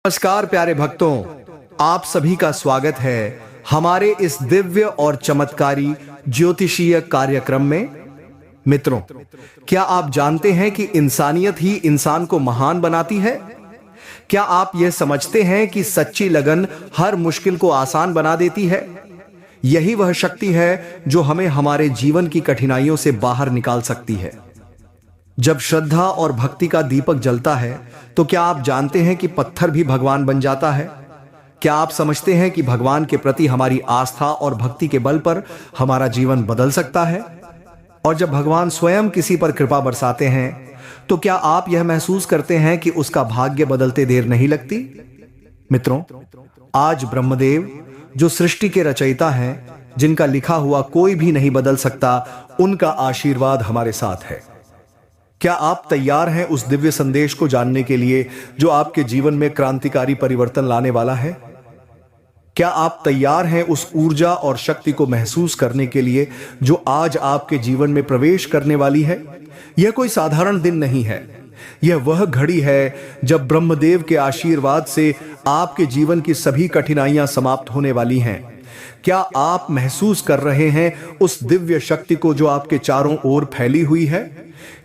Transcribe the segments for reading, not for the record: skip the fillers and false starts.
नमस्कार प्यारे भक्तों, आप सभी का स्वागत है हमारे इस दिव्य और चमत्कारी ज्योतिषीय कार्यक्रम में। मित्रों, क्या आप जानते हैं कि इंसानियत ही इंसान को महान बनाती है? क्या आप यह समझते हैं कि सच्ची लगन हर मुश्किल को आसान बना देती है? यही वह शक्ति है जो हमें हमारे जीवन की कठिनाइयों से बाहर निकाल सकती है। जब श्रद्धा और भक्ति का दीपक जलता है तो क्या आप जानते हैं कि पत्थर भी भगवान बन जाता है? क्या आप समझते हैं कि भगवान के प्रति हमारी आस्था और भक्ति के बल पर हमारा जीवन बदल सकता है? और जब भगवान स्वयं किसी पर कृपा बरसाते हैं तो क्या आप यह महसूस करते हैं कि उसका भाग्य बदलते देर नहीं लगती? मित्रों, आज ब्रह्मदेव जो सृष्टि के रचयिता हैं, जिनका लिखा हुआ कोई भी नहीं बदल सकता, उनका आशीर्वाद हमारे साथ है। क्या आप तैयार हैं उस दिव्य संदेश को जानने के लिए जो आपके जीवन में क्रांतिकारी परिवर्तन लाने वाला है? क्या आप तैयार हैं उस ऊर्जा और शक्ति को महसूस करने के लिए जो आज आपके जीवन में प्रवेश करने वाली है? यह कोई साधारण दिन नहीं है। यह वह घड़ी है जब ब्रह्मदेव के आशीर्वाद से आपके जीवन की सभी कठिनाइयां समाप्त होने वाली हैं। क्या आप महसूस कर रहे हैं उस दिव्य शक्ति को जो आपके चारों ओर फैली हुई है?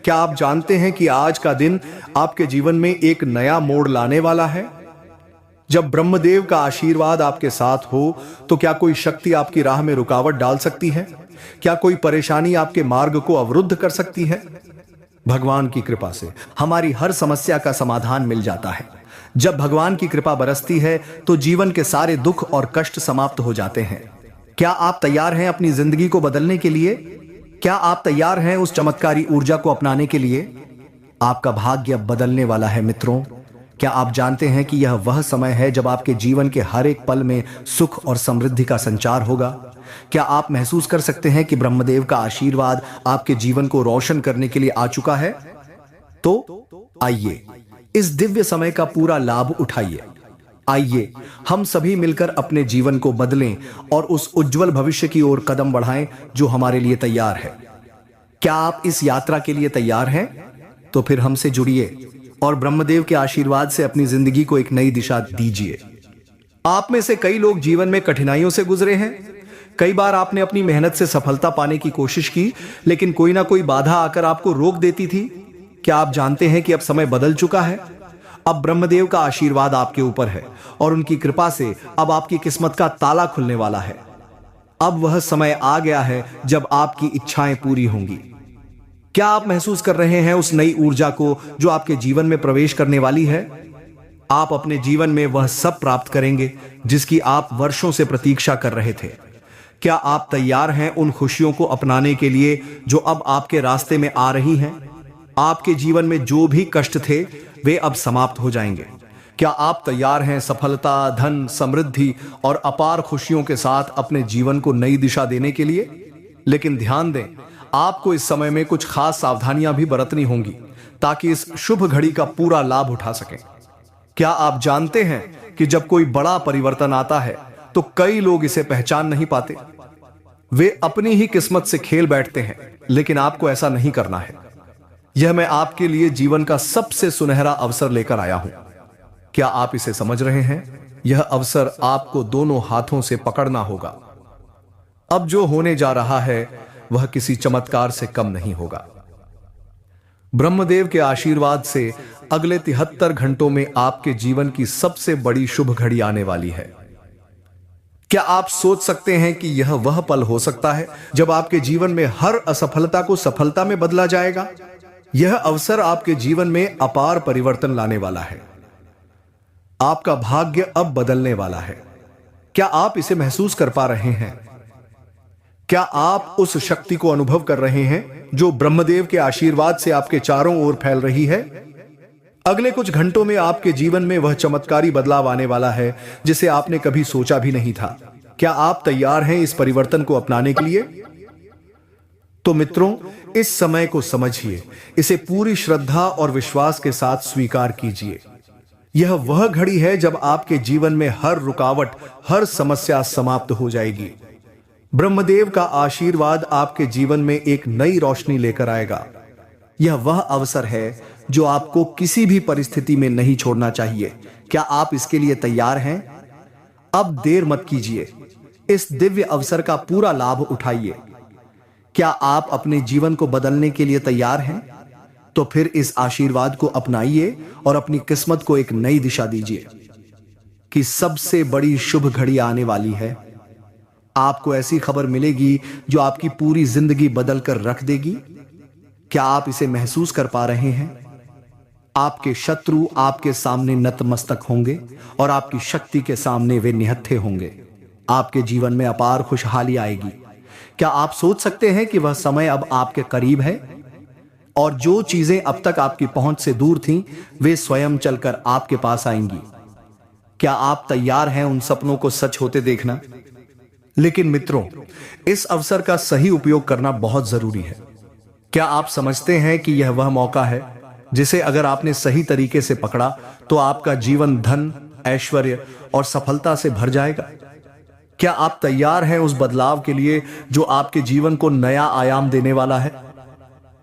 क्या आप जानते हैं कि आज का दिन आपके जीवन में एक नया मोड़ लाने वाला है? जब ब्रह्मदेव का आशीर्वाद आपके साथ हो तो क्या कोई शक्ति आपकी राह में रुकावट डाल सकती है? क्या कोई परेशानी आपके मार्ग को अवरुद्ध कर सकती है? भगवान की कृपा से हमारी हर समस्या का समाधान मिल जाता है। जब भगवान की कृपा बरसती है तो जीवन के सारे दुख और कष्ट समाप्त हो जाते हैं। क्या आप तैयार हैं अपनी जिंदगी को बदलने के लिए? क्या आप तैयार हैं उस चमत्कारी ऊर्जा को अपनाने के लिए? आपका भाग्य बदलने वाला है मित्रों। क्या आप जानते हैं कि यह वह समय है जब आपके जीवन के हर एक पल में सुख और समृद्धि का संचार होगा? क्या आप महसूस कर सकते हैं कि ब्रह्मदेव का आशीर्वाद आपके जीवन को रोशन करने के लिए आ चुका है? तो आइए इस दिव्य समय का पूरा लाभ उठाइए। आइए हम सभी मिलकर अपने जीवन को बदलें और उस उज्जवल भविष्य की ओर कदम बढ़ाएं जो हमारे लिए तैयार है। क्या आप इस यात्रा के लिए तैयार हैं? तो फिर हमसे जुड़िए और ब्रह्मदेव के आशीर्वाद से अपनी जिंदगी को एक नई दिशा दीजिए। आप में से कई लोग जीवन में कठिनाइयों से गुजरे हैं। कई बार आपने अपनी मेहनत से सफलता पाने की कोशिश की, लेकिन कोई ना कोई बाधा आकर आपको रोक देती थी। क्या आप जानते हैं कि अब समय बदल चुका है? अब ब्रह्मदेव का आशीर्वाद आपके ऊपर है और उनकी कृपा से अब आपकी किस्मत का ताला खुलने वाला है। अब वह समय आ गया है जब आपकी इच्छाएं पूरी होंगी। क्या आप महसूस कर रहे हैं उस नई ऊर्जा को जो आपके जीवन में प्रवेश करने वाली है? आप अपने जीवन में वह सब प्राप्त करेंगे जिसकी आप वर्षों से प्रतीक्षा कर रहे थे। क्या आप तैयार हैं उन खुशियों को अपनाने के लिए जो अब आपके रास्ते में आ रही हैं? आपके जीवन में जो भी कष्ट थे वे अब समाप्त हो जाएंगे। क्या आप तैयार हैं सफलता, धन, समृद्धि और अपार खुशियों के साथ अपने जीवन को नई दिशा देने के लिए? लेकिन ध्यान दें, आपको इस समय में कुछ खास सावधानियां भी बरतनी होंगी ताकि इस शुभ घड़ी का पूरा लाभ उठा सकें। क्या आप जानते हैं कि जब कोई बड़ा परिवर्तन आता है तो कई लोग इसे पहचान नहीं पाते। वे अपनी ही किस्मत से खेल बैठते हैं, लेकिन आपको ऐसा नहीं करना है। यह मैं आपके लिए जीवन का सबसे सुनहरा अवसर लेकर आया हूं। क्या आप इसे समझ रहे हैं? यह अवसर आपको दोनों हाथों से पकड़ना होगा। अब जो होने जा रहा है वह किसी चमत्कार से कम नहीं होगा। ब्रह्मदेव के आशीर्वाद से अगले 73 घंटों में आपके जीवन की सबसे बड़ी शुभ घड़ी आने वाली है। क्या आप सोच सकते हैं कि यह वह पल हो सकता है जब आपके जीवन में हर असफलता को सफलता में बदला जाएगा? यह अवसर आपके जीवन में अपार परिवर्तन लाने वाला है। आपका भाग्य अब बदलने वाला है। क्या आप इसे महसूस कर पा रहे हैं? क्या आप उस शक्ति को अनुभव कर रहे हैं जो ब्रह्मदेव के आशीर्वाद से आपके चारों ओर फैल रही है? अगले कुछ घंटों में आपके जीवन में वह चमत्कारी बदलाव आने वाला है जिसे आपने कभी सोचा भी नहीं था। क्या आप तैयार हैं इस परिवर्तन को अपनाने के लिए? तो मित्रों, इस समय को समझिए, इसे पूरी श्रद्धा और विश्वास के साथ स्वीकार कीजिए। यह वह घड़ी है जब आपके जीवन में हर रुकावट, हर समस्या समाप्त हो जाएगी। ब्रह्मदेव का आशीर्वाद आपके जीवन में एक नई रोशनी लेकर आएगा। यह वह अवसर है जो आपको किसी भी परिस्थिति में नहीं छोड़ना चाहिए। क्या आप इसके लिए तैयार हैं? अब देर मत कीजिए, इस दिव्य अवसर का पूरा लाभ उठाइए। क्या आप अपने जीवन को बदलने के लिए तैयार हैं? तो फिर इस आशीर्वाद को अपनाइए और अपनी किस्मत को एक नई दिशा दीजिए कि सबसे बड़ी शुभ घड़ी आने वाली है। आपको ऐसी खबर मिलेगी जो आपकी पूरी जिंदगी बदल कर रख देगी। क्या आप इसे महसूस कर पा रहे हैं? आपके शत्रु आपके सामने नतमस्तक होंगे और आपकी शक्ति के सामने वे निहत्थे होंगे। आपके जीवन में अपार खुशहाली आएगी। क्या आप सोच सकते हैं कि वह समय अब आपके करीब है और जो चीजें अब तक आपकी पहुंच से दूर थीं, वे स्वयं चलकर आपके पास आएंगी? क्या आप तैयार हैं उन सपनों को सच होते देखना? लेकिन मित्रों, इस अवसर का सही उपयोग करना बहुत जरूरी है। क्या आप समझते हैं कि यह वह मौका है जिसे अगर आपने सही तरीके से पकड़ा तो आपका जीवन धन, ऐश्वर्य और सफलता से भर जाएगा? क्या आप तैयार हैं उस बदलाव के लिए जो आपके जीवन को नया आयाम देने वाला है?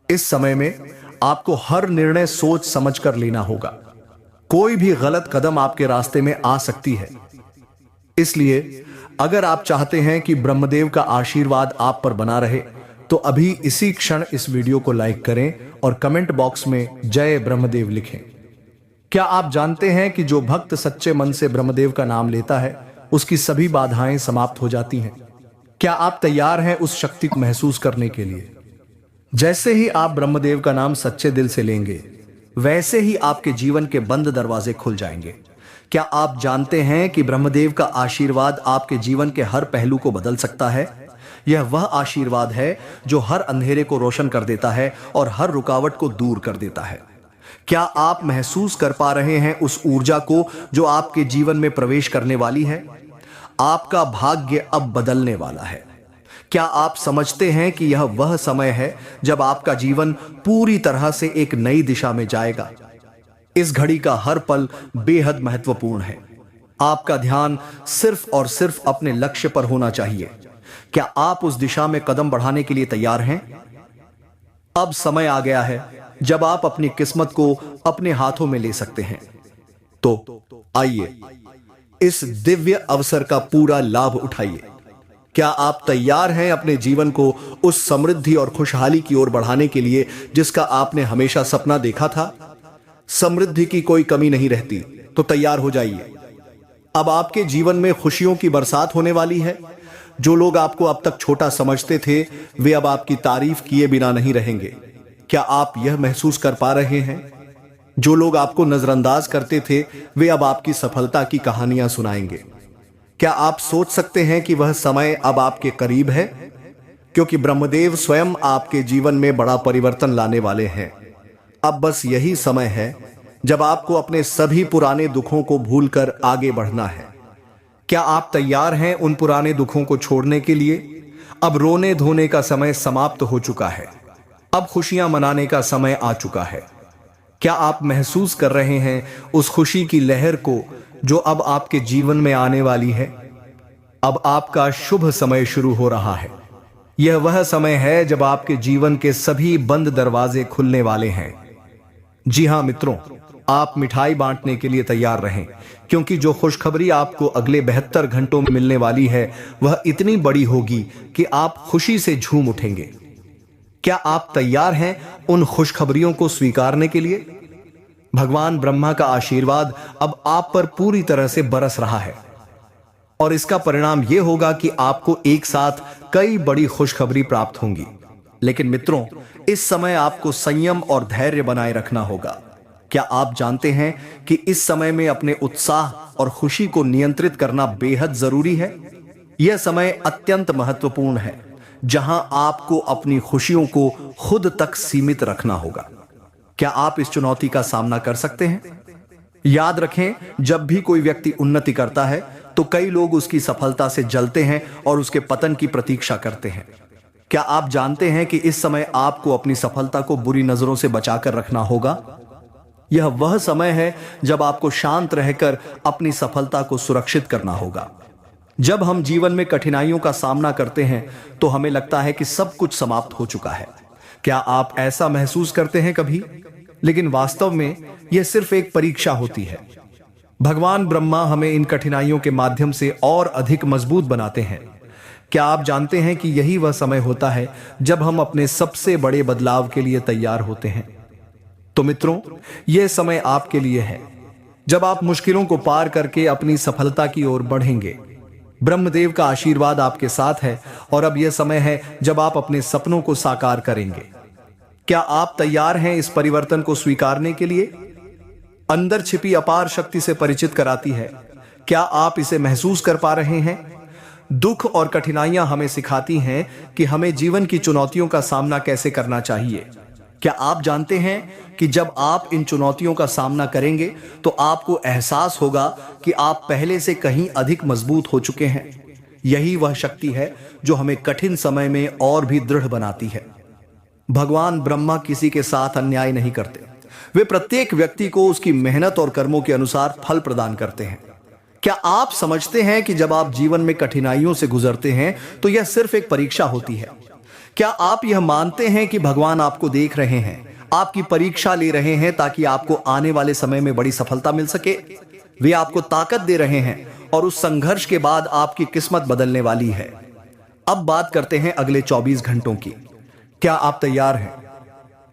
इस समय में आपको हर निर्णय सोच समझकर लेना होगा। कोई भी गलत कदम आपके रास्ते में आ सकती है। इसलिए अगर आप चाहते हैं कि ब्रह्मदेव का आशीर्वाद आप पर बना रहे, तो अभी इसी क्षण इस वीडियो को लाइक करें और कमेंट बॉक्स में जय ब्रह्मदेव लिखें। क्या आप जानते हैं कि जो भक्त सच्चे मन से ब्रह्मदेव का नाम लेता है, उसकी सभी बाधाएं समाप्त हो जाती हैं? क्या आप तैयार हैं उस शक्ति को महसूस करने के लिए? जैसे ही आप ब्रह्मदेव का नाम सच्चे दिल से लेंगे, वैसे ही आपके जीवन के बंद दरवाजे खुल जाएंगे। क्या आप जानते हैं कि ब्रह्मदेव का आशीर्वाद आपके जीवन के हर पहलू को बदल सकता है? यह वह आशीर्वाद है जो हर अंधेरे को रोशन कर देता है और हर रुकावट को दूर कर देता है। क्या आप महसूस कर पा रहे हैं उस ऊर्जा को जो आपके जीवन में प्रवेश करने वाली है? आपका भाग्य अब बदलने वाला है। क्या आप समझते हैं कि यह वह समय है जब आपका जीवन पूरी तरह से एक नई दिशा में जाएगा? इस घड़ी का हर पल बेहद महत्वपूर्ण है। आपका ध्यान सिर्फ और सिर्फ अपने लक्ष्य पर होना चाहिए। क्या आप उस दिशा में कदम बढ़ाने के लिए तैयार हैं? अब समय आ गया है जब आप अपनी किस्मत को अपने हाथों में ले सकते हैं। तो आइए इस दिव्य अवसर का पूरा लाभ उठाइए। क्या आप तैयार हैं अपने जीवन को उस समृद्धि और खुशहाली की ओर बढ़ाने के लिए जिसका आपने हमेशा सपना देखा था? समृद्धि की कोई कमी नहीं रहती, तो तैयार हो जाइए। अब आपके जीवन में खुशियों की बरसात होने वाली है। जो लोग आपको अब तक छोटा समझते थे, वे अब आपकी तारीफ किए बिना नहीं रहेंगे। क्या आप यह महसूस कर पा रहे हैं? जो लोग आपको नजरअंदाज करते थे, वे अब आपकी सफलता की कहानियां सुनाएंगे। क्या आप सोच सकते हैं कि वह समय अब आपके करीब है? क्योंकि ब्रह्मदेव स्वयं आपके जीवन में बड़ा परिवर्तन लाने वाले हैं। अब बस यही समय है जब आपको अपने सभी पुराने दुखों को भूलकर आगे बढ़ना है। क्या आप तैयार हैं उन पुराने दुखों को छोड़ने के लिए? अब रोने धोने का समय समाप्त हो चुका है। अब खुशियां मनाने का समय आ चुका है। क्या आप महसूस कर रहे हैं उस खुशी की लहर को जो अब आपके जीवन में आने वाली है? अब आपका शुभ समय शुरू हो रहा है। यह वह समय है जब आपके जीवन के सभी बंद दरवाजे खुलने वाले हैं। जी हां मित्रों, आप मिठाई बांटने के लिए तैयार रहें, क्योंकि जो खुशखबरी आपको अगले 72 घंटों में मिलने वाली है, वह इतनी बड़ी होगी कि आप खुशी से झूम उठेंगे। क्या आप तैयार हैं उन खुशखबरियों को स्वीकारने के लिए? भगवान ब्रह्मा का आशीर्वाद अब आप पर पूरी तरह से बरस रहा है और इसका परिणाम यह होगा कि आपको एक साथ कई बड़ी खुशखबरी प्राप्त होंगी। लेकिन मित्रों, इस समय आपको संयम और धैर्य बनाए रखना होगा। क्या आप जानते हैं कि इस समय में अपने उत्साह और खुशी को नियंत्रित करना बेहद जरूरी है? यह समय अत्यंत महत्वपूर्ण है जहां आपको अपनी खुशियों को खुद तक सीमित रखना होगा। क्या आप इस चुनौती का सामना कर सकते हैं? याद रखें, जब भी कोई व्यक्ति उन्नति करता है तो कई लोग उसकी सफलता से जलते हैं और उसके पतन की प्रतीक्षा करते हैं। क्या आप जानते हैं कि इस समय आपको अपनी सफलता को बुरी नजरों से बचाकर रखना होगा? यह वह समय है जब आपको शांत रहकर अपनी सफलता को सुरक्षित करना होगा। जब हम जीवन में कठिनाइयों का सामना करते हैं तो हमें लगता है कि सब कुछ समाप्त हो चुका है, क्या आप ऐसा महसूस करते हैं कभी? लेकिन वास्तव में यह सिर्फ एक परीक्षा होती है। भगवान ब्रह्मा हमें इन कठिनाइयों के माध्यम से और अधिक मजबूत बनाते हैं। क्या आप जानते हैं कि यही वह समय होता है जब हम अपने सबसे बड़े बदलाव के लिए तैयार होते हैं? तो मित्रों, यह समय आपके लिए है जब आप मुश्किलों को पार करके अपनी सफलता की ओर बढ़ेंगे। ब्रह्मदेव का आशीर्वाद आपके साथ है और अब यह समय है जब आप अपने सपनों को साकार करेंगे। क्या आप तैयार हैं इस परिवर्तन को स्वीकारने के लिए? अंदर छिपी अपार शक्ति से परिचित कराती है। क्या आप इसे महसूस कर पा रहे हैं? दुख और कठिनाइयां हमें सिखाती हैं कि हमें जीवन की चुनौतियों का सामना कैसे करना चाहिए। क्या आप जानते हैं कि जब आप इन चुनौतियों का सामना करेंगे तो आपको एहसास होगा कि आप पहले से कहीं अधिक मजबूत हो चुके हैं। यही वह शक्ति है जो हमें कठिन समय में और भी दृढ़ बनाती है। भगवान ब्रह्मा किसी के साथ अन्याय नहीं करते। वे प्रत्येक व्यक्ति को उसकी मेहनत और कर्मों के अनुसार फल प्रदान करते हैं। क्या आप समझते हैं कि जब आप जीवन में कठिनाइयों से गुजरते हैं तो यह सिर्फ एक परीक्षा होती है? क्या आप यह मानते हैं कि भगवान आपको देख रहे हैं, आपकी परीक्षा ले रहे हैं ताकि आपको आने वाले समय में बड़ी सफलता मिल सके? वे आपको ताकत दे रहे हैं और उस संघर्ष के बाद आपकी किस्मत बदलने वाली है। अब बात करते हैं अगले 24 घंटों की। क्या आप तैयार हैं?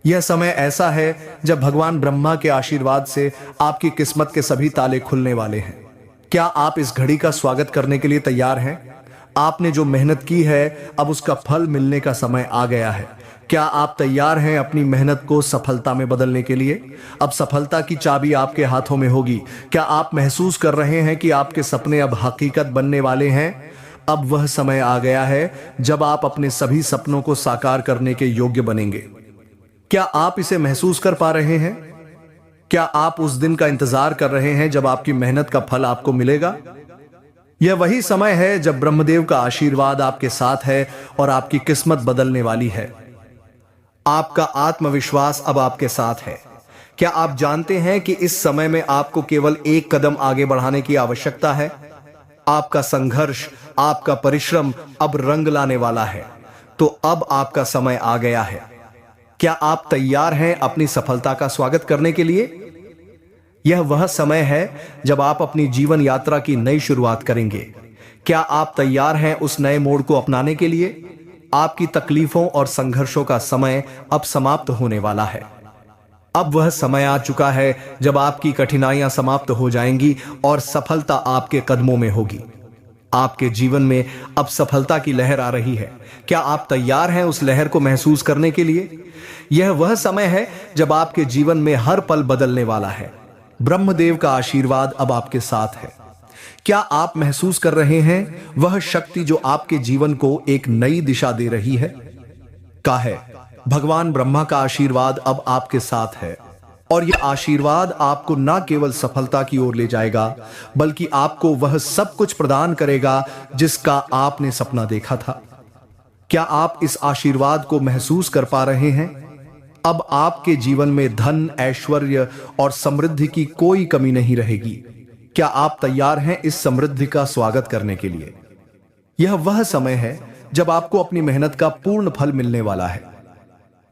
यह समय ऐसा है जब भगवान ब्रह्मा के आशीर्वाद से आपकी किस्मत के सभी ताले खुलने वाले हैं। क्या आप इस घड़ी का स्वागत करने के लिए तैयार हैं? आपने जो मेहनत की है, अब उसका फल मिलने का समय आ गया है। क्या आप तैयार हैं अपनी मेहनत को सफलता में बदलने के लिए? अब सफलता की चाबी आपके हाथों में होगी। क्या आप महसूस कर रहे हैं कि आपके सपने अब हकीकत बनने वाले हैं? अब वह समय आ गया है जब आप अपने सभी सपनों को साकार करने के योग्य बनेंगे। क्या आप इसे महसूस कर पा रहे हैं? क्या आप उस दिन का इंतजार कर रहे हैं जब आपकी मेहनत का फल आपको मिलेगा? यह वही समय है जब ब्रह्मदेव का आशीर्वाद आपके साथ है और आपकी किस्मत बदलने वाली है। आपका आत्मविश्वास अब आपके साथ है। क्या आप जानते हैं कि इस समय में आपको केवल एक कदम आगे बढ़ाने की आवश्यकता है? आपका संघर्ष, आपका परिश्रम अब रंग लाने वाला है। तो अब आपका समय आ गया है। क्या आप तैयार हैं अपनी सफलता का स्वागत करने के लिए? यह वह समय है जब आप अपनी जीवन यात्रा की नई शुरुआत करेंगे। क्या आप तैयार हैं उस नए मोड़ को अपनाने के लिए? आपकी तकलीफों और संघर्षों का समय अब समाप्त होने वाला है। अब वह समय आ चुका है जब आपकी कठिनाइयां समाप्त हो जाएंगी और सफलता आपके कदमों में होगी। आपके जीवन में अब सफलता की लहर आ रही है। क्या आप तैयार हैं उस लहर को महसूस करने के लिए? यह वह समय है जब आपके जीवन में हर पल बदलने वाला है। ब्रह्मदेव का आशीर्वाद अब आपके साथ है। क्या आप महसूस कर रहे हैं वह शक्ति जो आपके जीवन को एक नई दिशा दे रही है? का है भगवान ब्रह्मा का आशीर्वाद अब आपके साथ है और यह आशीर्वाद आपको न केवल सफलता की ओर ले जाएगा बल्कि आपको वह सब कुछ प्रदान करेगा जिसका आपने सपना देखा था। क्या आप इस आशीर्वाद को महसूस कर पा रहे हैं? अब आपके जीवन में धन, ऐश्वर्य और समृद्धि की कोई कमी नहीं रहेगी। क्या आप तैयार हैं इस समृद्धि का स्वागत करने के लिए? यह वह समय है जब आपको अपनी मेहनत का पूर्ण फल मिलने वाला है।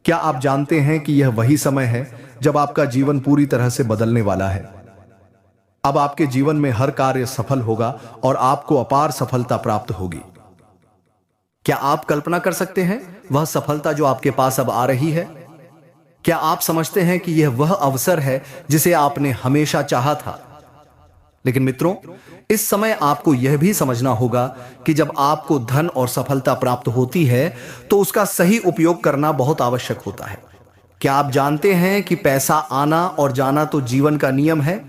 क्या आप जानते हैं कि यह वही समय है जब आपका जीवन पूरी तरह से बदलने वाला है? अब आपके जीवन में हर कार्य सफल होगा और आपको अपार सफलता प्राप्त होगी। क्या आप कल्पना कर सकते हैं वह सफलता जो आपके पास अब आ रही है? क्या आप समझते हैं कि यह वह अवसर है जिसे आपने हमेशा चाहा था? लेकिन मित्रों, इस समय आपको यह भी समझना होगा कि जब आपको धन और सफलता प्राप्त होती है तो उसका सही उपयोग करना बहुत आवश्यक होता है। क्या आप जानते हैं कि पैसा आना और जाना तो जीवन का नियम है,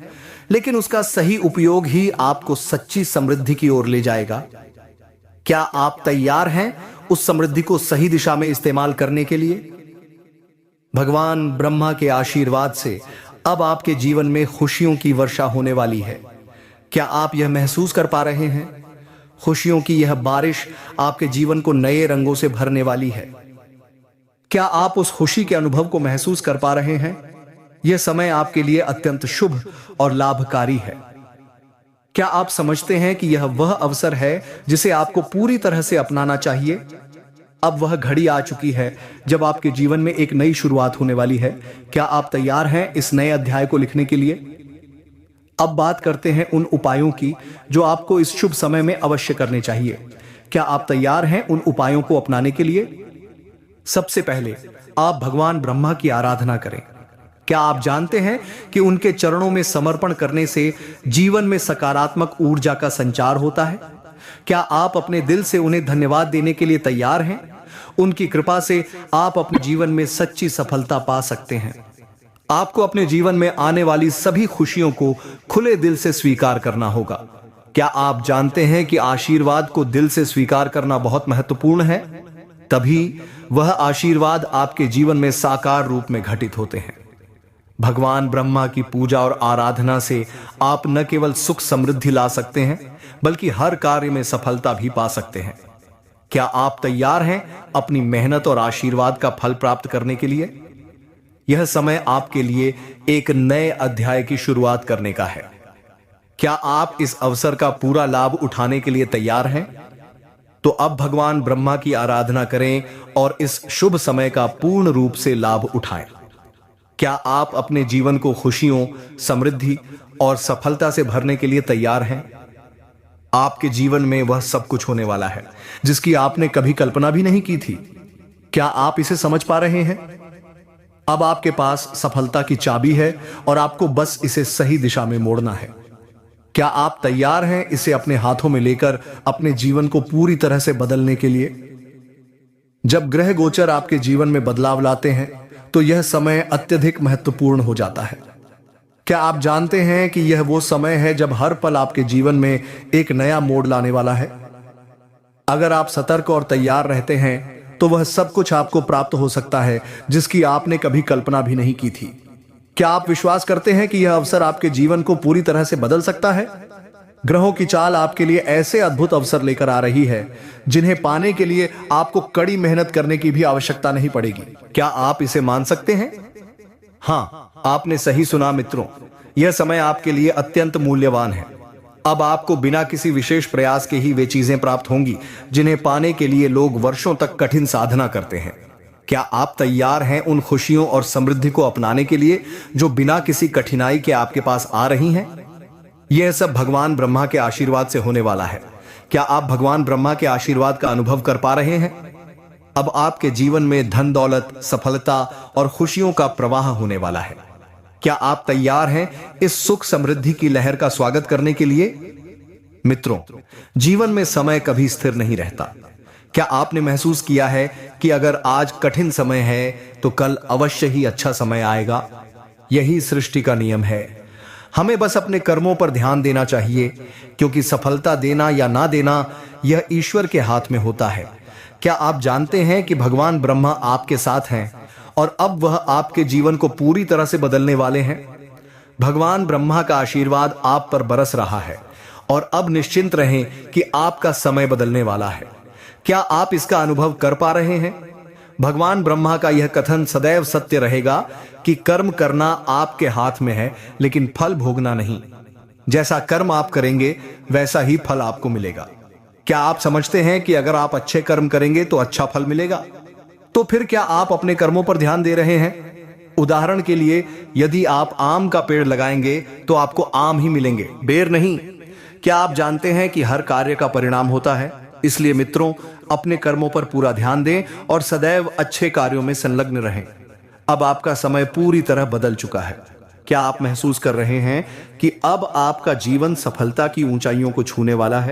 लेकिन उसका सही उपयोग ही आपको सच्ची समृद्धि की ओर ले जाएगा? क्या आप तैयार हैं उस समृद्धि को सही दिशा में इस्तेमाल करने के लिए? भगवान ब्रह्मा के आशीर्वाद से अब आपके जीवन में खुशियों की वर्षा होने वाली है। क्या आप यह महसूस कर पा रहे हैं? खुशियों की यह बारिश आपके जीवन को नए रंगों से भरने वाली है। क्या आप उस खुशी के अनुभव को महसूस कर पा रहे हैं? यह समय आपके लिए अत्यंत शुभ और लाभकारी है। क्या आप समझते हैं कि यह वह अवसर है जिसे आपको पूरी तरह से अपनाना चाहिए? अब वह घड़ी आ चुकी है जब आपके जीवन में एक नई शुरुआत होने वाली है। क्या आप तैयार हैं इस नए अध्याय को लिखने के लिए? अब बात करते हैं उन उपायों की जो आपको इस शुभ समय में अवश्य करने चाहिए। क्या आप तैयार हैं उन उपायों को अपनाने के लिए? सबसे पहले आप भगवान ब्रह्मा की आराधना करें। क्या आप जानते हैं कि उनके चरणों में समर्पण करने से जीवन में सकारात्मक ऊर्जा का संचार होता है? क्या आप अपने दिल से उन्हें धन्यवाद देने के लिए तैयार हैं? उनकी कृपा से आप अपने जीवन में सच्ची सफलता पा सकते हैं। आपको अपने जीवन में आने वाली सभी खुशियों को खुले दिल से स्वीकार करना होगा। क्या आप जानते हैं कि आशीर्वाद को दिल से स्वीकार करना बहुत महत्वपूर्ण है? तभी वह आशीर्वाद आपके जीवन में साकार रूप में घटित होते हैं। भगवान ब्रह्मा की पूजा और आराधना से आप न केवल सुख समृद्धि ला सकते हैं बल्कि हर कार्य में सफलता भी पा सकते हैं। क्या आप तैयार हैं अपनी मेहनत और आशीर्वाद का फल प्राप्त करने के लिए? यह समय आपके लिए एक नए अध्याय की शुरुआत करने का है। क्या आप इस अवसर का पूरा लाभ उठाने के लिए तैयार हैं? तो अब भगवान ब्रह्मा की आराधना करें और इस शुभ समय का पूर्ण रूप से लाभ उठाएं। क्या आप अपने जीवन को खुशियों, समृद्धि और सफलता से भरने के लिए तैयार हैं? आपके जीवन में वह सब कुछ होने वाला है जिसकी आपने कभी कल्पना भी नहीं की थी। क्या आप इसे समझ पा रहे हैं? अब आपके पास सफलता की चाबी है और आपको बस इसे सही दिशा में मोड़ना है। क्या आप तैयार हैं इसे अपने हाथों में लेकर अपने जीवन को पूरी तरह से बदलने के लिए? जब ग्रह गोचर आपके जीवन में बदलाव लाते हैं तो यह समय अत्यधिक महत्वपूर्ण हो जाता है। क्या आप जानते हैं कि यह वो समय है जब हर पल आपके जीवन में एक नया मोड़ लाने वाला है? अगर आप सतर्क और तैयार रहते हैं तो वह सब कुछ आपको प्राप्त हो सकता है जिसकी आपने कभी कल्पना भी नहीं की थी। क्या आप विश्वास करते हैं कि यह अवसर आपके जीवन को पूरी तरह से बदल सकता है? ग्रहों की चाल आपके लिए ऐसे अद्भुत अवसर लेकर आ रही है जिन्हें पाने के लिए आपको कड़ी मेहनत करने की भी आवश्यकता नहीं पड़ेगी। क्या आप इसे मान सकते हैं? हाँ, आपने सही सुना मित्रों, यह समय आपके लिए अत्यंत मूल्यवान है। अब आपको बिना किसी विशेष प्रयास के ही वे चीजें प्राप्त होंगी जिन्हें पाने के लिए लोग वर्षों तक कठिन साधना करते हैं। क्या आप तैयार हैं उन खुशियों और समृद्धि को अपनाने के लिए जो बिना किसी कठिनाई के आपके पास आ रही हैं? यह सब भगवान ब्रह्मा के आशीर्वाद से होने वाला है। क्या आप भगवान ब्रह्मा के आशीर्वाद का अनुभव कर पा रहे हैं? अब आपके जीवन में धन दौलत, सफलता और खुशियों का प्रवाह होने वाला है। क्या आप तैयार हैं इस सुख समृद्धि की लहर का स्वागत करने के लिए? मित्रों, जीवन में समय कभी स्थिर नहीं रहता। क्या आपने महसूस किया है कि अगर आज कठिन समय है तो कल अवश्य ही अच्छा समय आएगा? यही सृष्टि का नियम है। हमें बस अपने कर्मों पर ध्यान देना चाहिए क्योंकि सफलता देना या ना देना यह ईश्वर के हाथ में होता है। क्या आप जानते हैं कि भगवान ब्रह्मा आपके साथ हैं और अब वह आपके जीवन को पूरी तरह से बदलने वाले हैं? भगवान ब्रह्मा का आशीर्वाद आप पर बरस रहा है और अब निश्चिंत रहें कि आपका समय बदलने वाला है। क्या आप इसका अनुभव कर पा रहे हैं? भगवान ब्रह्मा का यह कथन सदैव सत्य रहेगा कि कर्म करना आपके हाथ में है लेकिन फल भोगना नहीं। जैसा कर्म आप करेंगे वैसा ही फल आपको मिलेगा। क्या आप समझते हैं कि अगर आप अच्छे कर्म करेंगे तो अच्छा फल मिलेगा? तो फिर क्या आप अपने कर्मों पर ध्यान दे रहे हैं? उदाहरण के लिए, यदि आप आम का पेड़ लगाएंगे तो आपको आम ही मिलेंगे, बेर नहीं। क्या आप जानते हैं कि हर कार्य का परिणाम होता है? इसलिए मित्रों, अपने कर्मों पर पूरा ध्यान दें और सदैव अच्छे कार्यों में संलग्न रहें। अब आपका समय पूरी तरह बदल चुका है। क्या आप महसूस कर रहे हैं कि अब आपका जीवन सफलता की ऊंचाइयों को छूने वाला है?